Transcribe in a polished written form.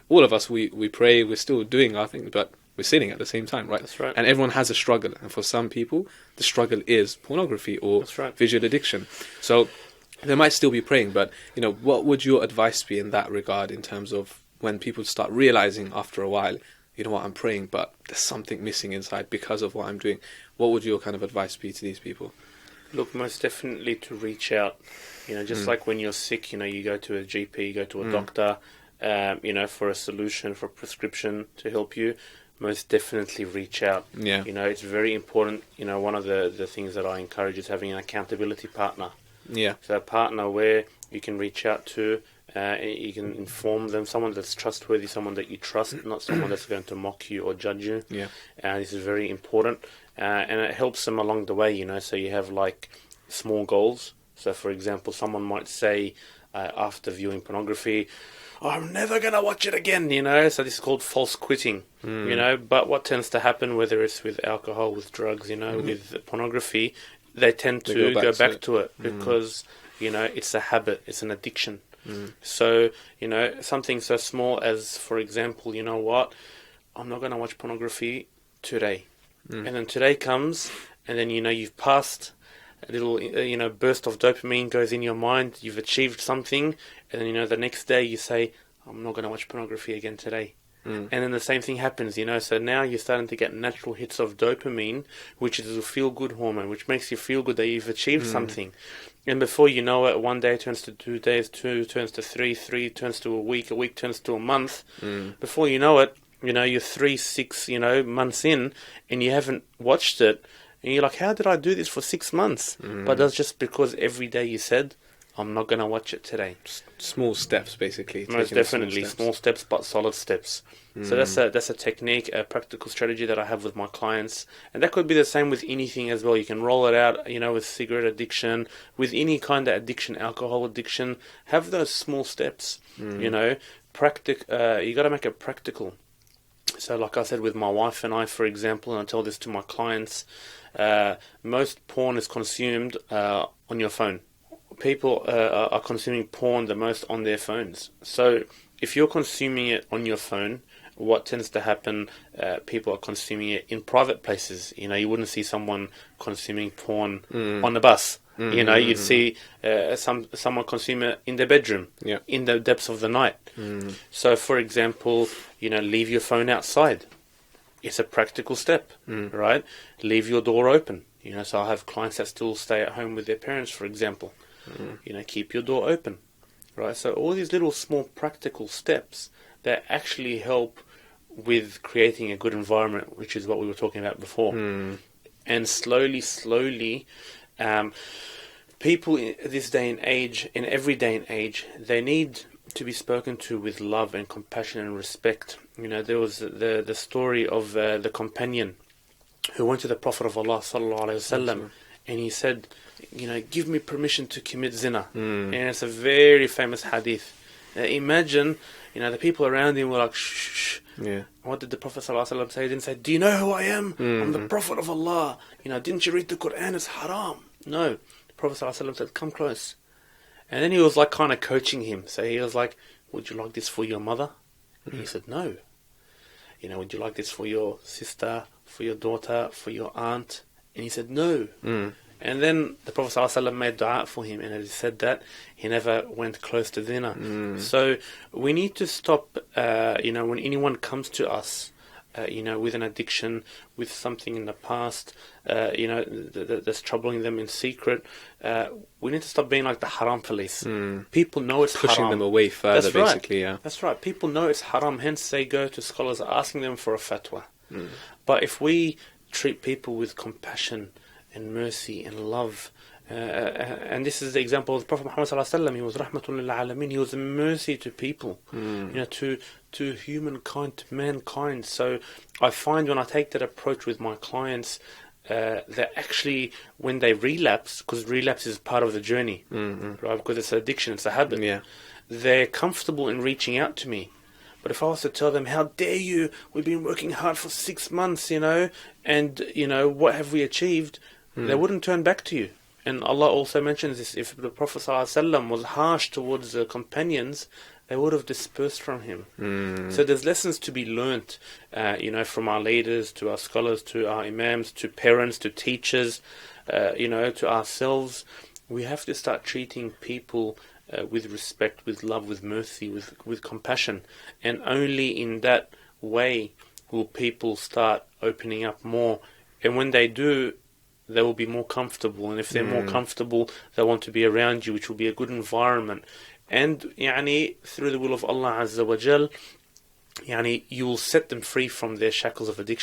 all of us, we pray, we're still doing our thing, but we're sinning at the same time, right? That's right. And everyone has a struggle. And for some people, the struggle is pornography or That's right. visual addiction. So they might still be praying, but, what would your advice be in that regard, in terms of when people start realizing after a while, you know what, I'm praying, but there's something missing inside because of what I'm doing? What would your kind of advice be to these people? Look, most definitely to reach out. Just like when you're sick, you go to a GP, you go to a doctor, for a solution, for a prescription to help you. Most definitely reach out. Yeah. It's very important. One of the things that I encourage is having an accountability partner. Yeah. So a partner where you can reach out to, you can inform them, someone that's trustworthy, someone that you trust, not someone that's going to mock you or judge you. Yeah. This is very important. And it helps them along the way, so you have like small goals. So for example, someone might say after viewing pornography, I'm never going to watch it again, so this is called false quitting, but what tends to happen, whether it's with alcohol, with drugs, with pornography, they tend to go back to it because, it's a habit, it's an addiction. So, something so small as, for example, I'm not going to watch pornography today. And then today comes, and then, you've passed a little, burst of dopamine goes in your mind, you've achieved something, and then, the next day you say, I'm not going to watch pornography again today. And then the same thing happens, so now you're starting to get natural hits of dopamine, which is a feel-good hormone, which makes you feel good that you've achieved something. And before you know it, 1 day turns to 2 days, 2 turns to 3, 3 turns to a week turns to a month. Before you know it, you're 3, 6, months in, and you haven't watched it. And you're like, how did I do this for 6 months? But that's just because every day you said, I'm not going to watch it today. Small steps, basically. Most definitely. Small steps, but solid steps. So that's a technique, a practical strategy that I have with my clients. And that could be the same with anything as well. You can roll it out, with cigarette addiction, with any kind of addiction, alcohol addiction. Have those small steps, you got to make it practical. So like I said, with my wife and I, for example, and I tell this to my clients, most porn is consumed on your phone. People are consuming porn the most on their phones. So if you're consuming it on your phone, what tends to happen, people are consuming it in private places. You wouldn't see someone consuming porn on the bus. You'd see someone consume it in their bedroom, in the depths of the night. So, for example, leave your phone outside. It's a practical step, right? Leave your door open. So I have clients that still stay at home with their parents, for example. Keep your door open, right? So all these little small practical steps that actually help with creating a good environment, which is what we were talking about before. And slowly, people in this day and age, in every day and age, they need to be spoken to with love and compassion and respect. There was the story of the companion who went to the Prophet of Allah sallallahu alaihi wasallam, and he said, give me permission to commit zina. And it's a very famous hadith. Imagine, the people around him were like, shh. Yeah. What did the Prophet ﷺ say? He didn't say, do you know who I am? I'm the Prophet of Allah. Didn't you read the Quran? It's haram. No. The Prophet ﷺ said, come close. And then he was like kind of coaching him. So he was like, would you like this for your mother? And he said, no. Would you like this for your sister, for your daughter, for your aunt? And he said, no. And then the Prophet ﷺ made dua for him, and as he said that, he never went close to zina. So we need to stop, when anyone comes to us, with an addiction, with something in the past, that's troubling them in secret, we need to stop being like the haram police. People know it's pushing haram. them away further, That's right. basically, yeah. That's right. People know it's haram, hence they go to scholars asking them for a fatwa. But if we treat people with compassion and mercy and love, and this is the example of the Prophet Muhammad ﷺ. He was rahmatul lil alamin. He was a mercy to people, to humankind, to mankind. So I find when I take that approach with my clients, that actually when they relapse, because relapse is part of the journey, right? Because it's an addiction, it's a habit. They're comfortable in reaching out to me. But if I was to tell them, how dare you, we've been working hard for 6 months, and, what have we achieved? They wouldn't turn back to you. And Allah also mentions this, if the Prophet ﷺ was harsh towards the companions, they would have dispersed from him. So there's lessons to be learnt, from our leaders, to our scholars, to our imams, to parents, to teachers, to ourselves. We have to start treating people with respect, with love, with mercy, with compassion. And only in that way will people start opening up more. And when they do, they will be more comfortable. And if they're more comfortable, they want to be around you, which will be a good environment. And through the will of Allah Azza wa Jal, you will set them free from their shackles of addiction.